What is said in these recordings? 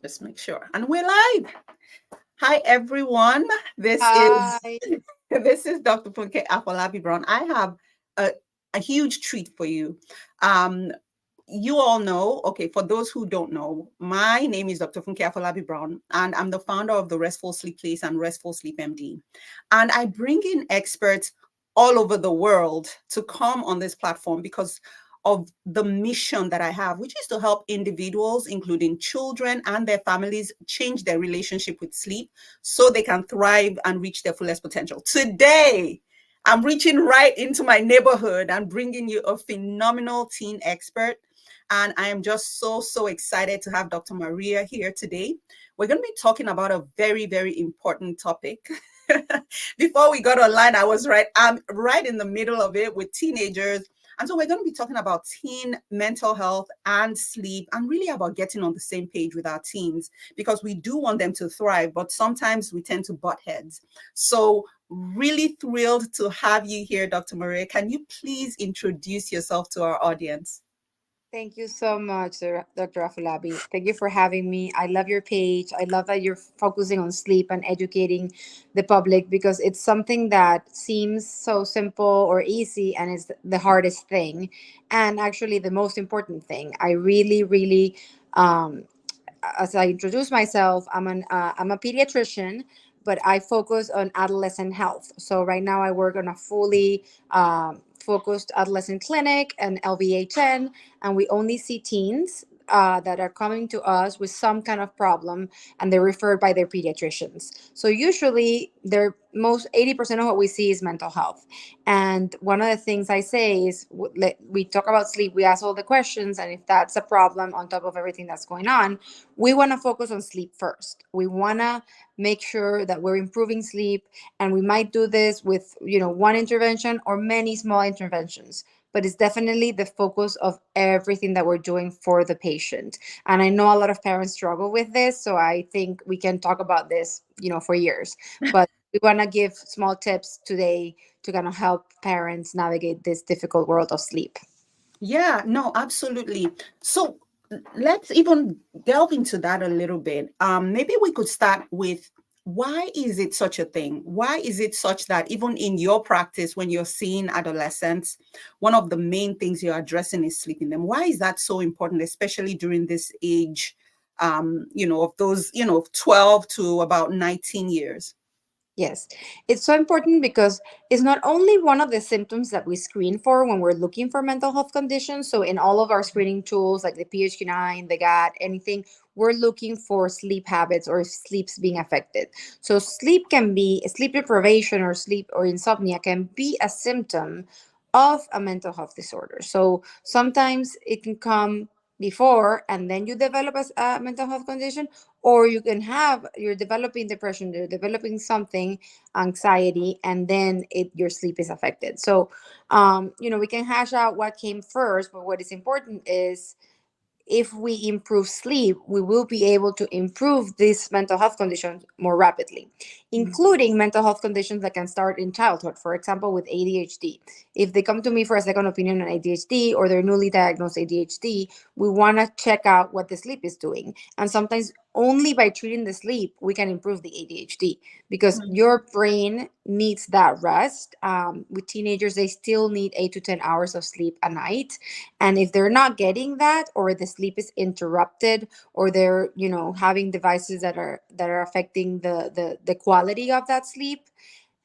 just make sure. And we're live. Hi, everyone. This is Hi. this is Dr. Funke Afolabi-Brown. I have a, a huge treat for you. Um, you all know, okay, for those who don't know, my name is Dr. Funke Afolabi-Brown, and I'm the founder of the Restful Sleep Place and Restful Sleep MD. And I bring in experts all over the world to come on this platform because of the mission that I have, which is to help individuals, including children and their families, change their relationship with sleep so they can thrive and reach their fullest potential. Today, I'm reaching right into my neighborhood and bringing you a phenomenal teen expert. And I am just so excited to have Dr. Maria here today. We're going to be talking about a very important topic. Before we got online, I'm right in the middle of it with teenagers. And so we're going to be talking about teen mental health and sleep and really about getting on the same page with our teens because we do want them to thrive, but sometimes we tend to butt heads. So really thrilled to have you here, Dr. Maria. Can you please introduce yourself to our audience? Thank you so much, Dr. Afolabi. Thank you for having me. I love your page. I love that you're focusing on sleep and educating the public because it's something that seems so simple or easy and is the hardest thing. And actually, the most important thing. I really, um, as I introduce myself, I'm a pediatrician, but I focus on adolescent health. So right now I work on a fully focused adolescent clinic and LVHN, and we only see teens that are coming to us with some kind of problem, and they're referred by their pediatricians. So usually, they're most 80% of what we see is mental health. And one of the things I say is we talk about sleep, we ask all the questions, and if that's a problem on top of everything that's going on, we want to focus on sleep first. We want to make sure that we're improving sleep, and we might do this with one intervention or many small interventions, but it's definitely the focus of everything that we're doing for the patient. And I know a lot of parents struggle with this, so I think we can talk about this for years, but we want to give small tips today to kind of help parents navigate this difficult world of sleep. Yeah, no, absolutely. So let's even delve into that a little bit. Maybe we could start with why is it such a thing? Why is it such that even in your practice, when you're seeing adolescents, one of the main things you're addressing is sleeping them? Why is that so important, especially during this age, of those, 12 to about 19 years? Yes, it's so important because it's not only one of the symptoms that we screen for when we're looking for mental health conditions. So, in all of our screening tools like the PHQ-9, the GAT, anything, we're looking for sleep habits or sleeps being affected. So, sleep deprivation or sleep or insomnia can be a symptom of a mental health disorder. So, sometimes it can come before and then you develop a mental health condition, or you're developing depression, you're developing something, anxiety, and then your sleep is affected. So we can hash out what came first, but what is important is if we improve sleep, we will be able to improve these mental health conditions more rapidly, including mental health conditions that can start in childhood. For example, with ADHD. If they come to me for a second opinion on ADHD or they're newly diagnosed ADHD, we want to check out what the sleep is doing. And sometimes only by treating the sleep, we can improve the ADHD because your brain needs that rest. With teenagers, they still need 8 to 10 hours of sleep a night, and if they're not getting that, or the sleep is interrupted, or they're having devices that are affecting the quality of that sleep,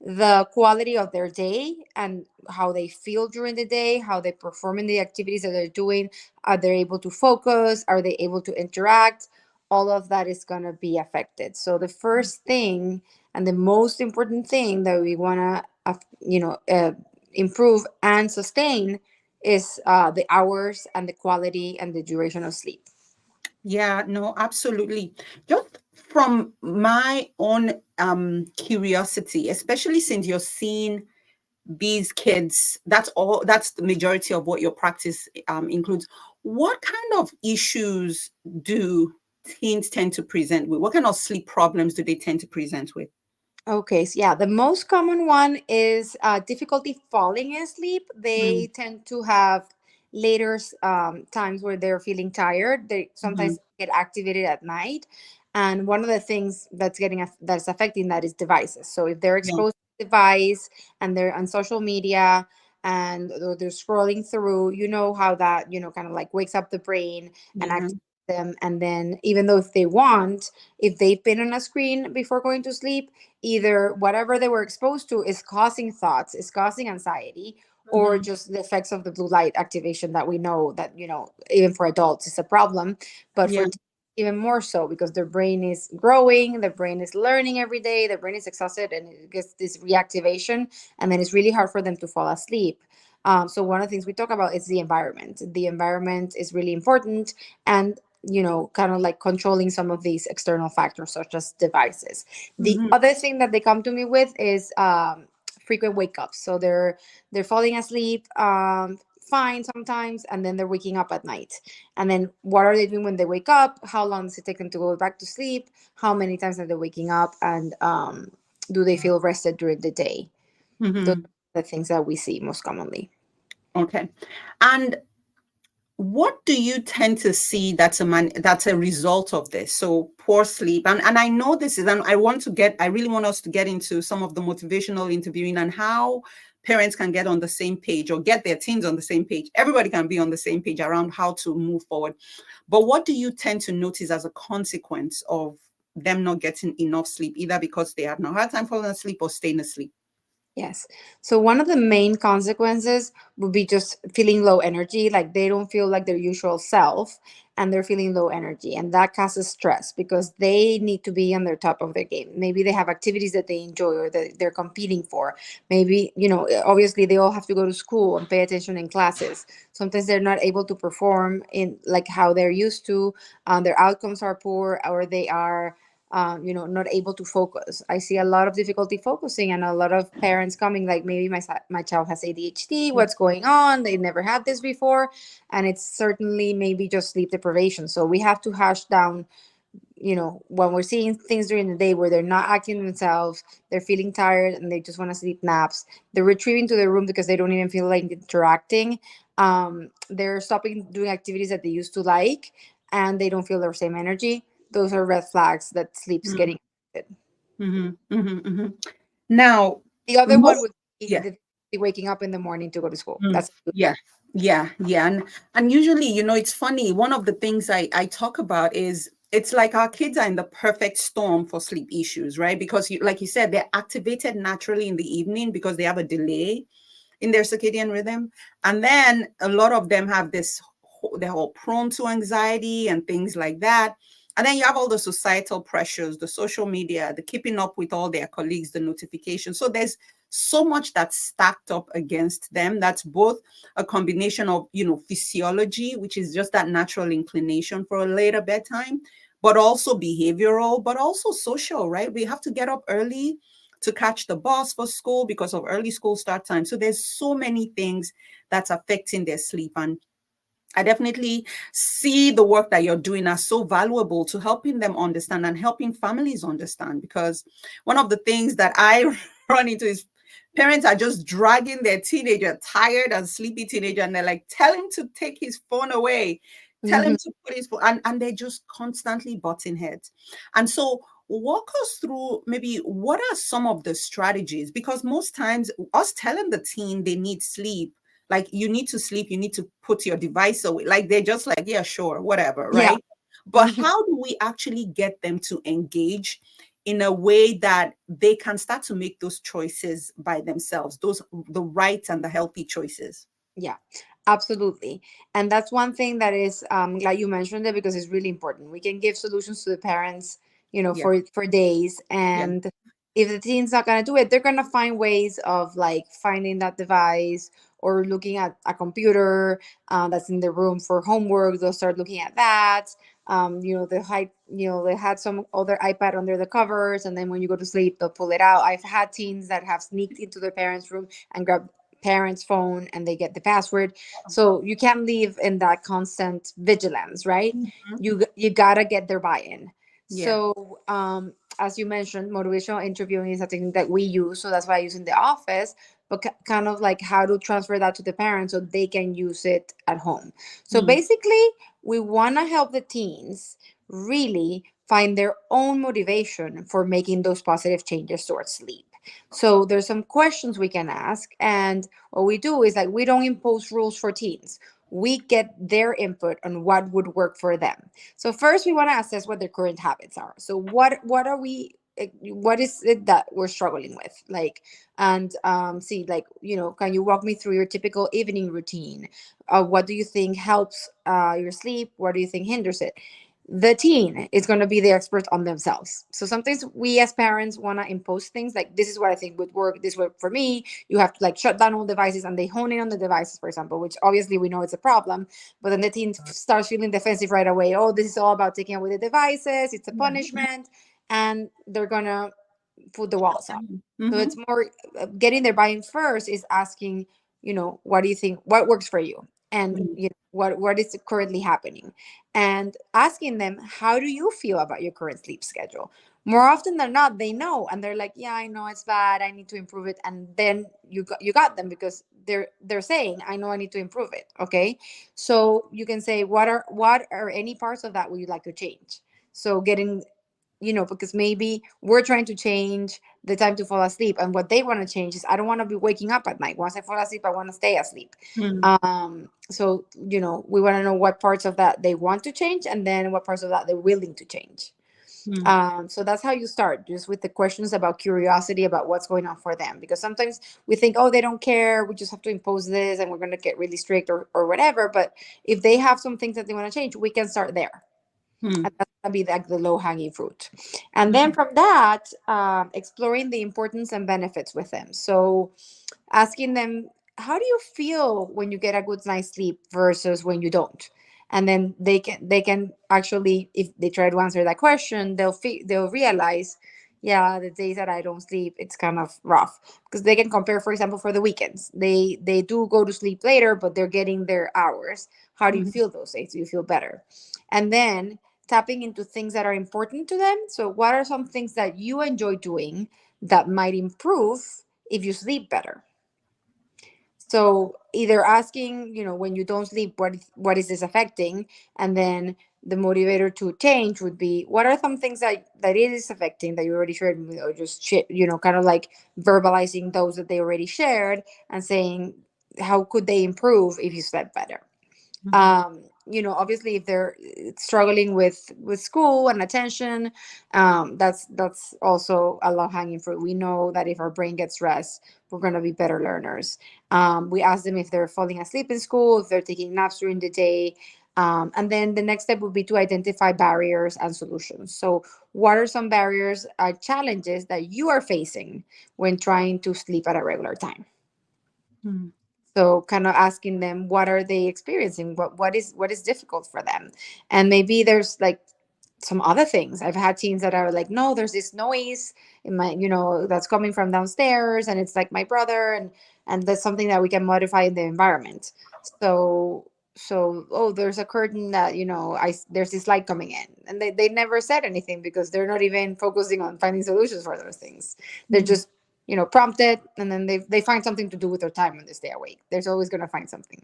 the quality of their day, and how they feel during the day, how they perform in the activities that they're doing, are they able to focus, are they able to interact, all of that is going to be affected. So the first thing and the most important thing that we want to improve and sustain is the hours and the quality and the duration of sleep. Yeah, no, absolutely. Just from my own curiosity, especially since you're seeing these kids, that's the majority of what your practice includes. What kind of issues do teens tend to present with? What kind of sleep problems do they tend to present with? Okay, so yeah, the most common one is difficulty falling asleep. Mm, They tend to have later times where they're feeling tired. They Mm-hmm. sometimes get activated at night, and one of the things that's affecting that is devices. So if they're Yeah. exposed to device and they're on social media and they're scrolling through, you know how that, kind of like wakes up the brain and Yeah. activates them. And then even though if they want, if they've been on a screen before going to sleep, either whatever they were exposed to is causing thoughts, is causing anxiety, or Mm-hmm. just the effects of the blue light activation that we know that, even for adults is a problem, but for Yeah. teens even more so, because their brain is growing, their brain is learning every day, their brain is exhausted, and it gets this reactivation, and then it's really hard for them to fall asleep. So one of the things we talk about is the environment. The environment is really important, and kind of like controlling some of these external factors such as devices. The Mm-hmm. other thing that they come to me with is frequent wake ups. So they're falling asleep fine sometimes, and then they're waking up at night. And then what are they doing when they wake up? How long does it take them to go back to sleep? How many times are they waking up? And do they feel rested during the day? Those Mm-hmm. are the things that we see most commonly. Okay. And what do you tend to see that's a result of this? So poor sleep. And I know this is, and I really want us to get into some of the motivational interviewing and how parents can get on the same page or get their teens on the same page. Everybody can be on the same page around how to move forward. But what do you tend to notice as a consequence of them not getting enough sleep, either because they have no hard time falling asleep or staying asleep? Yes. So one of the main consequences would be just feeling low energy, like they don't feel like their usual self and they're feeling low energy. And that causes stress because they need to be on their top of their game. Maybe they have activities that they enjoy or that they're competing for. Maybe, obviously they all have to go to school and pay attention in classes. Sometimes they're not able to perform in like how they're used to. Their outcomes are poor, or they are not able to focus. I see a lot of difficulty focusing, and a lot of parents coming like, maybe my child has ADHD. What's going on? They never had this before, and it's certainly maybe just sleep deprivation. So we have to hash down. When we're seeing things during the day where they're not acting themselves, they're feeling tired and they just want to sleep naps. They're retreating to their room because they don't even feel like interacting. They're stopping doing activities that they used to like, and they don't feel their same energy. Those are red flags that sleep's getting affected. Mm-hmm. Mm-hmm. Mm-hmm. Now, The other one most would be yeah. the waking up in the morning to go to school. Mm, That's yeah, yeah. And usually, it's funny. One of the things I talk about is it's like our kids are in the perfect storm for sleep issues, right? Because like you said, they're activated naturally in the evening because they have a delay in their circadian rhythm. And then a lot of them have they're all prone to anxiety and things like that. And then you have all the societal pressures, the social media, the keeping up with all their colleagues, the notifications. So there's so much that's stacked up against them. That's both a combination of, physiology, which is just that natural inclination for a later bedtime, but also behavioral, but also social, right? We have to get up early to catch the bus for school because of early school start time. So there's so many things that's affecting their sleep. And I definitely see the work that you're doing as so valuable to helping them understand and helping families understand. Because one of the things that I run into is parents are just dragging their teenager, tired and sleepy teenager, and they're like, tell him to take his phone away, tell him Mhm. to put his phone, and they're just constantly butting heads. And so walk us through maybe what are some of the strategies, because most times us telling the teen they need sleep, like you need to sleep, you need to put your device away, like they're just like, yeah, sure, whatever, Yeah. right? But how do we actually get them to engage in a way that they can start to make those choices by themselves, the right and the healthy choices? Yeah, absolutely. And that's one thing that is glad you mentioned it, because it's really important. We can give solutions to the parents, Yeah. for days. Yeah. And if the teen's not gonna do it, they're gonna find ways of like finding that device or looking at a computer that's in the room for homework. They'll start looking at that. They had some other iPad under the covers, and then when you go to sleep, they'll pull it out. I've had teens that have sneaked into their parents' room and grabbed parents' phone and they get the password. So you can't live in that constant vigilance, right? Mhm. You gotta get their buy-in. Yeah. So as you mentioned, motivational interviewing is a technique that we use. So that's why I use in the office but kind of like how to transfer that to the parents so they can use it at home. So Mm, basically, we want to help the teens really find their own motivation for making those positive changes towards sleep. So there's some questions we can ask, and what we do is like we don't impose rules for teens. We get their input on what would work for them. So first, we want to assess what their current habits are. So what are we? What is it that we're struggling with? Like, and see, like, can you walk me through your typical evening routine? What do you think helps your sleep? What do you think hinders it? The teen is going to be the expert on themselves. So sometimes we as parents want to impose things like, this is what I think would work, this worked for me. You have to like shut down all devices, and they hone in on the devices, for example, which obviously we know it's a problem. But then the teen starts feeling defensive right away. Oh, this is all about taking away the devices, it's a punishment, and they're going to put the walls up. So mm-hmm, it's more getting their buy-in first is asking, what do you think, what works for you, and mm, what is currently happening, and asking them, how do you feel about your current sleep schedule? More often than not, they know, and they're like, yeah, I know it's bad, I need to improve it. And then you got them, because they're saying, I know I need to improve it. Okay, so you can say, what are any parts of that would you like to change? So getting, because maybe we're trying to change the time to fall asleep, and what they want to change is, I don't want to be waking up at night. Once I fall asleep, I want to stay asleep. mm, So we want to know what parts of that they want to change, and then what parts of that they're willing to change. mm, So that's how you start, just with the questions about curiosity about what's going on for them, because sometimes we think, oh, they don't care, we just have to impose this and we're going to get really strict, or whatever. But if they have some things that they want to change, we can start there, mm, and that's gonna be like the low hanging fruit. And then mm, from that, exploring the importance and benefits with them. So asking them, how do you feel when you get a good night's sleep versus when you don't? And then they can actually, if they try to answer that question, they'll realize, yeah, the days that I don't sleep, it's kind of rough, because they can compare, for example, for the weekends, they do go to sleep later, but they're getting their hours. How do you mm, feel those days? Do you feel better? And then tapping into things that are important to them. So what are some things that you enjoy doing that might improve if you sleep better? So either asking, when you don't sleep, what is this affecting? And then the motivator to change would be, what are some things that it is affecting that you already shared with me, or just kind of like verbalizing those that they already shared, and saying, how could they improve if you slept better? mm, Obviously, if they're struggling with school and attention, that's also a low hanging fruit. We know that if our brain gets rest, we're going to be better learners. We ask them if they're falling asleep in school, if they're taking naps during the day. And then the next step would be to identify barriers and solutions. So what are some barriers, challenges that you are facing when trying to sleep at a regular time? mm, So kind of asking them, what are they experiencing, what is difficult for them. And maybe there's like some other things. I've had teens that are like, no, there's this noise in my, that's coming from downstairs, and it's like my brother, and that's something that we can modify in the environment. So oh, there's a curtain that, there's this light coming in, and they never said anything, because they're not even focusing on finding solutions for those things. They're mm, just, prompted, and then they find something to do with their time when they stay awake. There's always going to find something.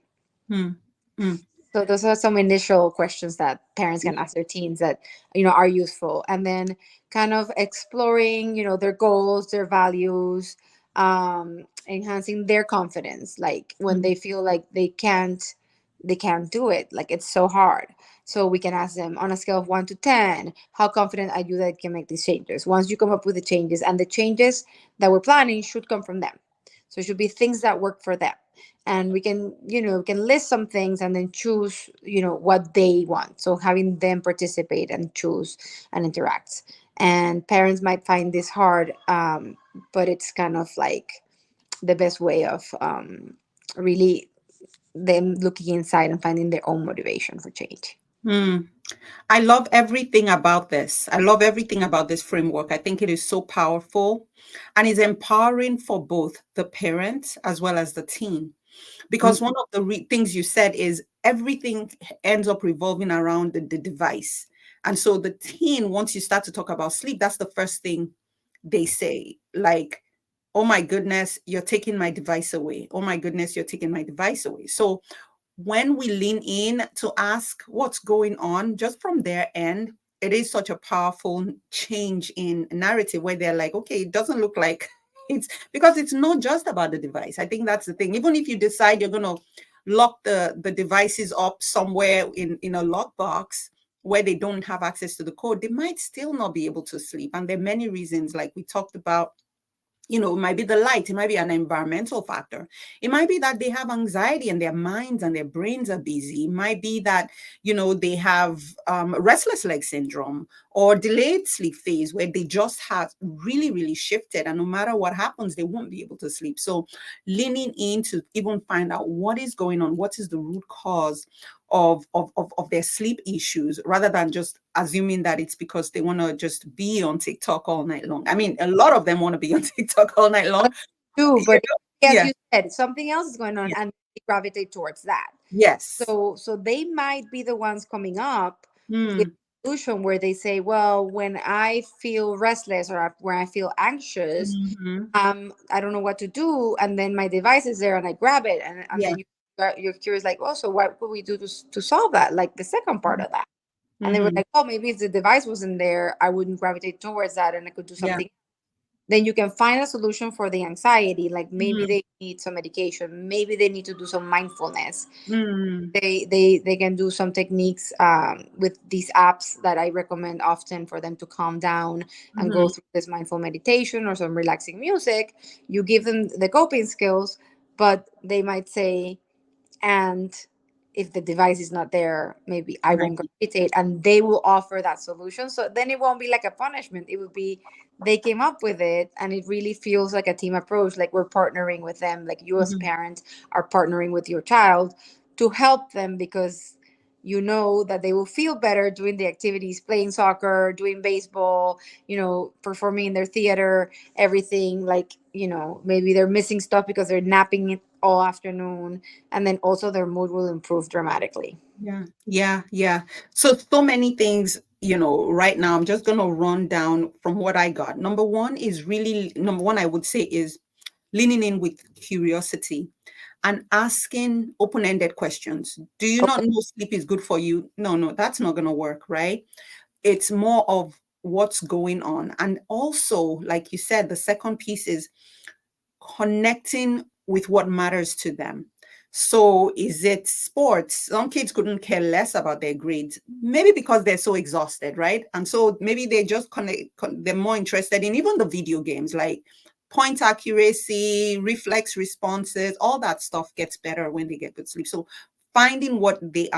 mm, mm. So those are some initial questions that parents can ask their teens that, are useful. And then kind of exploring, their goals, their values, enhancing their confidence. Like when Mm, they feel like they can't do it, like it's so hard. So we can ask them, on a scale of 1 to 10, how confident are you that you can make these changes? Once you come up with the changes, and the changes that we're planning should come from them. So it should be things that work for them, and we can list some things, and then choose what they want, so having them participate and choose and interact. And parents might find this hard, but it's kind of like the best way of really them looking inside and finding their own motivation for change. mm. I love everything about this. I love everything about this framework. I think it is so powerful and is empowering for both the parent as well as the teen. Because one of the things you said is everything ends up revolving around the device. And so the teen, once you start to talk about sleep, that's the first thing they say. Like, oh my goodness, you're taking my device away. Oh my goodness, you're taking my device away. So when we lean in to ask what's going on, just from their end, it is such a powerful change in narrative where they're like, okay, it doesn't look like it's because it's not just about the device. I think that's the thing. Even if you decide you're going to lock the devices up somewhere in a lockbox where they don't have access to the code, they might still not be able to sleep. And there are many reasons, like we talked about. It might be the light, it might be an environmental factor. It might be that they have anxiety and their minds and their brains are busy. It might be that, they have restless leg syndrome or delayed sleep phase where they just have really, really shifted. And no matter what happens, they won't be able to sleep. So leaning in to even find out what is going on, what is the root cause of their sleep issues, rather than just assuming that it's because they want to just be on TikTok all night long. I mean, a lot of them want to be on TikTok all night long. Too, You but know? as Yeah. you said, something else is going on Yeah. and they gravitate towards that. Yes. So they might be the ones coming up with Mm. a solution where they say, well, when I feel restless or when I feel anxious, Hmm. I don't know what to do, and then my device is there and I grab it, and Yeah. then you're curious, like, oh, so what could we do to solve that, like the second part of that? And they were Hmm. like, oh, maybe if the device wasn't there, I wouldn't gravitate towards that and I could do Yeah. something. Then you can find a solution for the anxiety, like maybe Mm. they need some medication, maybe they need to do some mindfulness. Mm. They can do some techniques with these apps that I recommend often for them to calm down and go Hmm. through this mindful meditation or some relaxing music. You give them the coping skills, but they might say, and if the device is not there, maybe I Right. won't gravitate, and they will offer that solution. So then it won't be like a punishment. It would be they came up with it, and it really feels like a team approach, like we're partnering with them, like you as a Hmm. parent are partnering with your child to help them, because you know that they will feel better doing the activities, playing soccer, doing baseball, performing in their theater, everything. Like, maybe they're missing stuff because they're napping it all afternoon, and then also their mood will improve dramatically. Yeah. Yeah. Yeah. So many things, right now. I'm just going to run down from what I got. Number one, I would say is leaning in with curiosity and asking open-ended questions. Do you not Okay. know sleep is good for you? No, no, that's not going to work, right? It's more of what's going on. And also, like you said, the second piece is connecting with what matters to them. So is it sports? Some kids couldn't care less about their grades, maybe because they're so exhausted, right? And so maybe they just they're more interested in even the video games, like point accuracy, reflex responses, all that stuff gets better when they get good sleep. So finding what they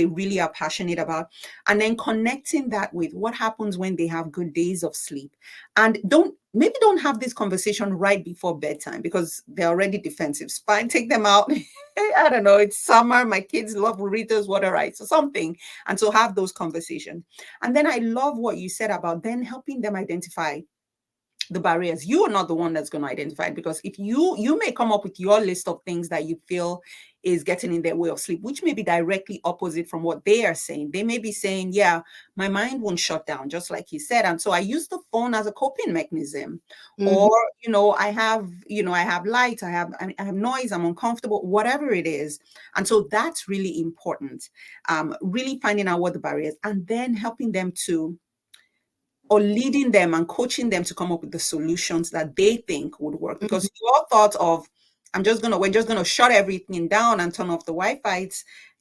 really are passionate about, and then connecting that with what happens when they have good days of sleep. And don't have this conversation right before bedtime because they're already defensive. It's fine, take them out. I don't know, it's summer, my kids love burritos, water rights or something. And so have those conversations. And then I love what you said about then helping them identify the barriers. You are not the one that's going to identify it, because if you may come up with your list of things that you feel is getting in their way of sleep, which may be directly opposite from what they are saying. They may be saying, yeah, my mind won't shut down, just like you said, and so I use the phone as a coping mechanism. Hmm. Or I have light, I have noise, I'm uncomfortable, whatever it is. And so that's really important. Really finding out what the barriers, and then helping them to, or leading them and coaching them to come up with the solutions that they think would work. Because your thought of, we're just gonna shut everything down and turn off the Wi-Fi,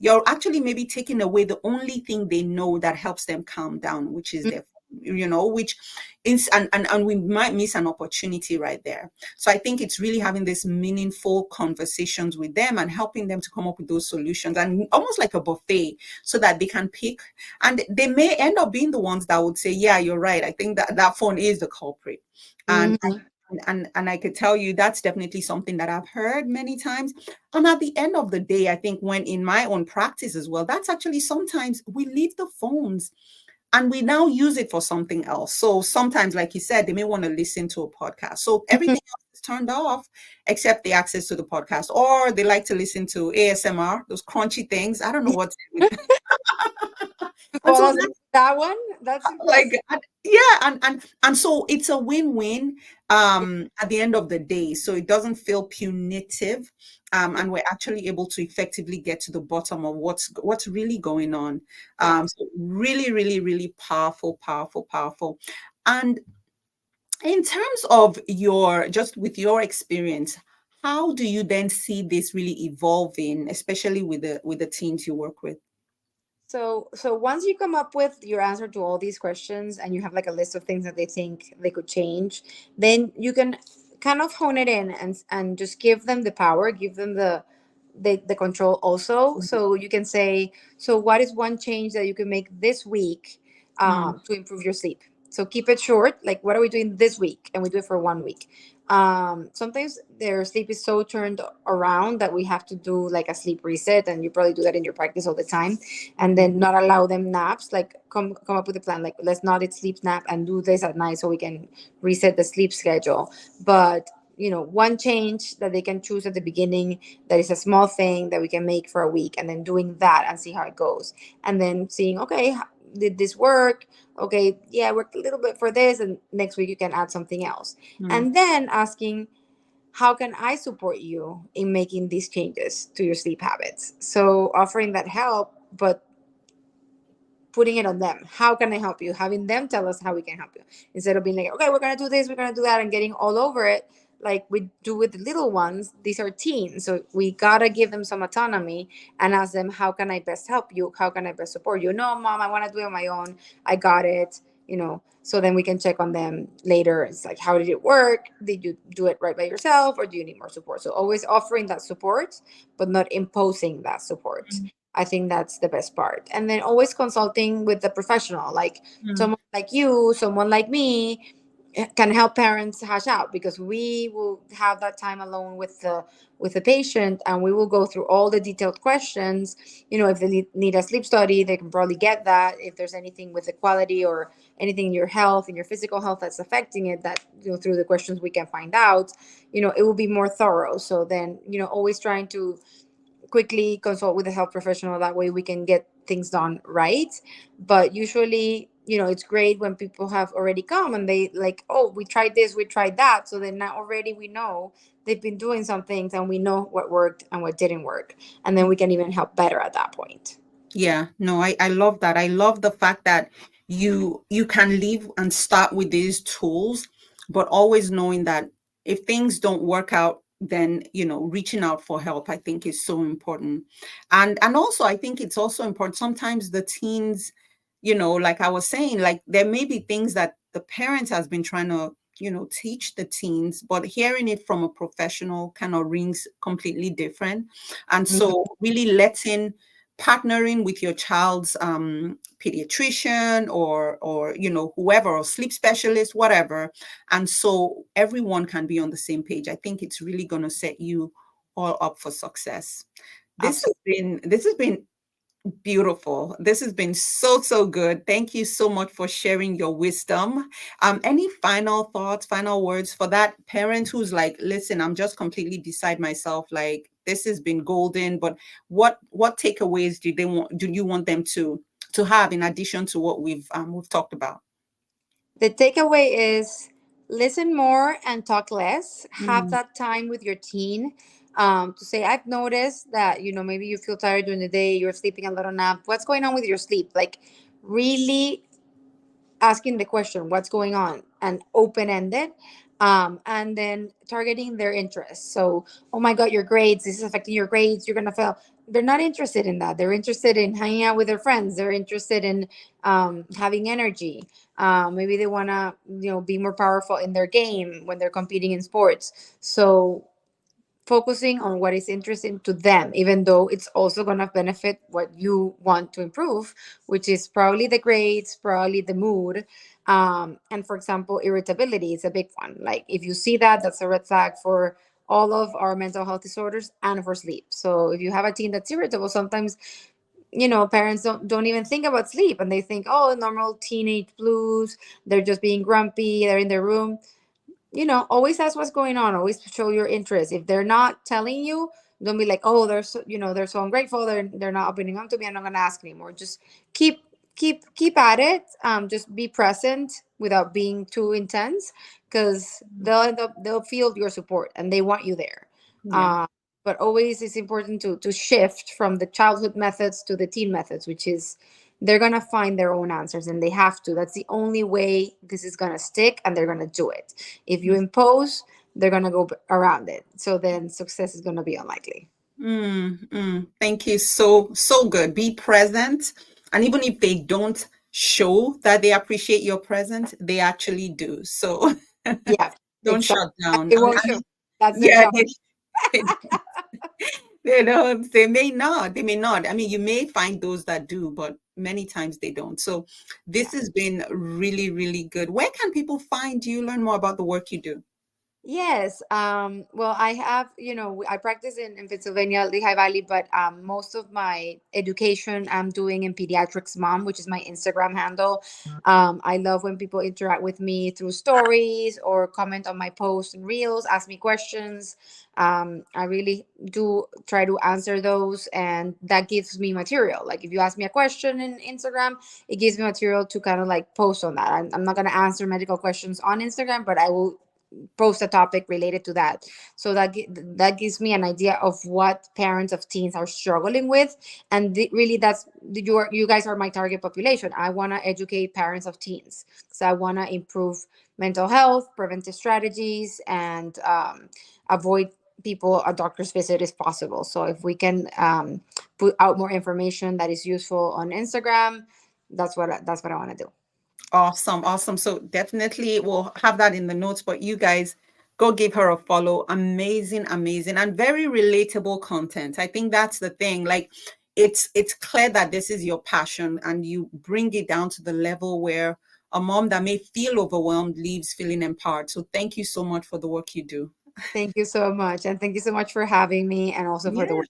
you're actually maybe taking away the only thing they know that helps them calm down, which is their phone, which is, and we might miss an opportunity right there. So I think it's really having this meaningful conversations with them and helping them to come up with those solutions, and almost like a buffet, so that they can pick. And they may end up being the ones that would say, yeah, you're right, I think that phone is the culprit. And Hmm. I could tell you that's definitely something that I've heard many times. And at the end of the day, I think when in my own practice as well, that's actually sometimes we leave the phones and we now use it for something else. So sometimes, like you said, they may want to listen to a podcast. So everything else is turned off except the access to the podcast, or they like to listen to ASMR, those crunchy things. I don't know what's with To And fall so asleep, that one, that's like impressive. yeah, and so it's a win-win at the end of the day, so it doesn't feel punitive, and we're actually able to effectively get to the bottom of what's really going on. Yeah. So really, really, really powerful, powerful, powerful. And in terms of your, just with your experience, how do you then see this really evolving, especially with the teams you work with? So once you come up with your answer to all these questions and you have like a list of things that they think they could change, then you can kind of hone it in and just give them the power, give them the control also. So you can say, so what is one change that you can make this week Mm, to improve your sleep? So keep it short, like what are we doing this week? And we do it for 1 week. Sometimes their sleep is so turned around that we have to do like a sleep reset, and you probably do that in your practice all the time, and mhm, then not allow them naps. Like come up with a plan, like let's not eat sleep nap and do this at night so we can reset the sleep schedule. But one change that they can choose at the beginning, that is a small thing that we can make for a week, and then doing that and see how it goes, and then seeing, okay, did this work? Okay, yeah, it worked a little bit for this, and next week you can add something else, mm, and then asking, how can I support you in making these changes to your sleep habits? So offering that help, but putting it on them. How can I help you? Having them tell us how we can help you, instead of being like, okay, we're gonna do this, we're gonna do that, and getting all over it like we do with the little ones. These are teens, so we gotta give them some autonomy and ask them, how can I best help you? How can I best support you? No, mom, I want to do it on my own. I got it. So then we can check on them later. It's like, how did it work? Did you do it right by yourself, or do you need more support? So always offering that support, but not imposing that support. I think that's the best part. And then always consulting with the professional, like mm, someone like you, someone like me, can help parents hash out, because we will have that time alone with the patient, and we will go through all the detailed questions. If they need a sleep study, they can probably get that. If there's anything with the quality or anything in your health, in your physical health, that's affecting it, that through the questions we can find out. It will be more thorough. So then, always trying to quickly consult with a health professional. That way we can get things done right. But usually, it's great when people have already come and they like, oh, we tried this, we tried that. So then now already we know they've been doing some things, and we know what worked and what didn't work. And then we can even help better at that point. yeah, no, I love that. I love the fact that you can leave and start with these tools, but always knowing that if things don't work out, then reaching out for help, I think, is so important. And also I think it's also important sometimes the teens, like I was saying, like there may be things that the parents has been trying to teach the teens, but hearing it from a professional kind of rings completely different. And Mhm. so really letting partnering with your child's pediatrician or whoever, or sleep specialist, whatever, and so everyone can be on the same page, I think it's really going to set you all up for success. Absolutely. This has been beautiful. This has been so, so good. Thank you so much for sharing your wisdom. Any final thoughts, final words for that parent who's like, listen, I'm just completely beside myself. Like this has been golden, but what takeaways do you want them to have in addition to what we've talked about? The takeaway is, listen more and talk less. Have Mm, that time with your teen, to say, I've noticed that, maybe you feel tired during the day, you're sleeping a little nap. What's going on with your sleep? Like, really asking the question, what's going on, and open ended. And then targeting their interests. So, oh my God, your grades, this is affecting your grades, you're going to fail. They're not interested in that. They're interested in hanging out with their friends. They're interested in having energy. Maybe they want to, be more powerful in their game when they're competing in sports. So focusing on what is interesting to them, even though it's also going to benefit what you want to improve, which is probably the grades, probably the mood. And for example, irritability is a big one. Like if you see that, that's a red flag for all of our mental health disorders and for sleep. So if you have a teen that's irritable, sometimes parents don't even think about sleep, and they think, oh, normal teenage blues, they're just being grumpy, they're in their room. Always ask what's going on. Always show your interest. If they're not telling you, don't be like, oh, they're so ungrateful. They're not opening up to me. I'm not gonna ask anymore. Just keep keep at it. Just be present without being too intense, because they'll feel your support and they want you there. Yeah. uh, but always it's important to shift from the childhood methods to the teen methods, which is they're gonna find their own answers, and they have to. That's the only way this is gonna stick, and they're gonna do it. If you impose, they're gonna go around it, so then success is gonna be unlikely. Thank you. So good. Be present. And even if they don't show that they appreciate your presence, they actually do. So Yeah, don't exactly. shut down. They won't show. That's their Yeah, challenge. they, they don't. They may not. They may not. I mean, you may find those that do, but many times they don't. So this Yeah. has been really, really good. Where can people find you, learn more about the work you do? Yes. Well, I have, I practice in Pennsylvania, Lehigh Valley, but most of my education I'm doing in Pediatrics Mom, which is my Instagram handle. I love when people interact with me through stories or comment on my posts and reels, ask me questions. I really do try to answer those, and that gives me material. Like if you ask me a question in Instagram, it gives me material to kind of like post on that. I'm not going to answer medical questions on Instagram, but I will post a topic related to that, so that gives me an idea of what parents of teens are struggling with. And really, that's you guys are my target population. I want to educate parents of teens, because I want to improve mental health, preventive strategies, and avoid people a doctor's visit if possible. So if we can put out more information that is useful on Instagram, that's what I want to do. Awesome, awesome. So definitely we'll have that in the notes, but you guys go give her a follow. Amazing, amazing, and very relatable content. I think that's the thing. Like it's clear that this is your passion and you bring it down to the level where a mom that may feel overwhelmed leaves feeling empowered. So thank you so much for the work you do. Thank you so much, and thank you so much for having me, and also for the Yeah. work.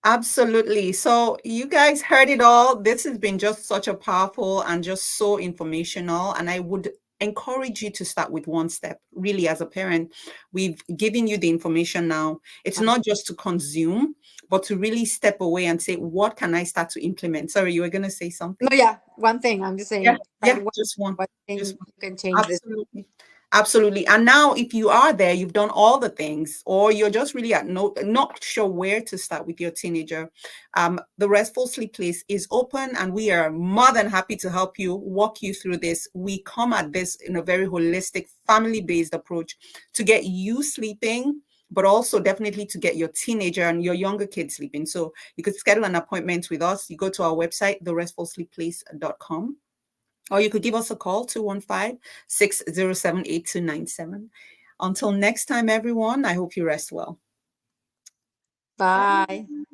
Absolutely. So you guys heard it all. This has been just such a powerful and just so informational. And I would encourage you to start with one step. Really, as a parent, we've given you the information now. It's not just to consume, but to really step away and say, what can I start to implement? Sorry, you were going to say No, something? yeah, one thing. I'm just Yeah, saying, yeah, right? just one. One Just thing one. you can change this. Absolutely. Absolutely. And now if you are there, you've done all the things, or you're just really at not sure where to start with your teenager. The Restful Sleep Place is open and we are more than happy to help you walk you through this. We come at this in a very holistic, family-based approach to get you sleeping, but also definitely to get your teenager and your younger kids sleeping. So you could schedule an appointment with us. You go to our website, therestfulsleepplace.com. Or you could give us a call, 215-607-8297. Until next time, everyone, I hope you rest well. Bye. Bye.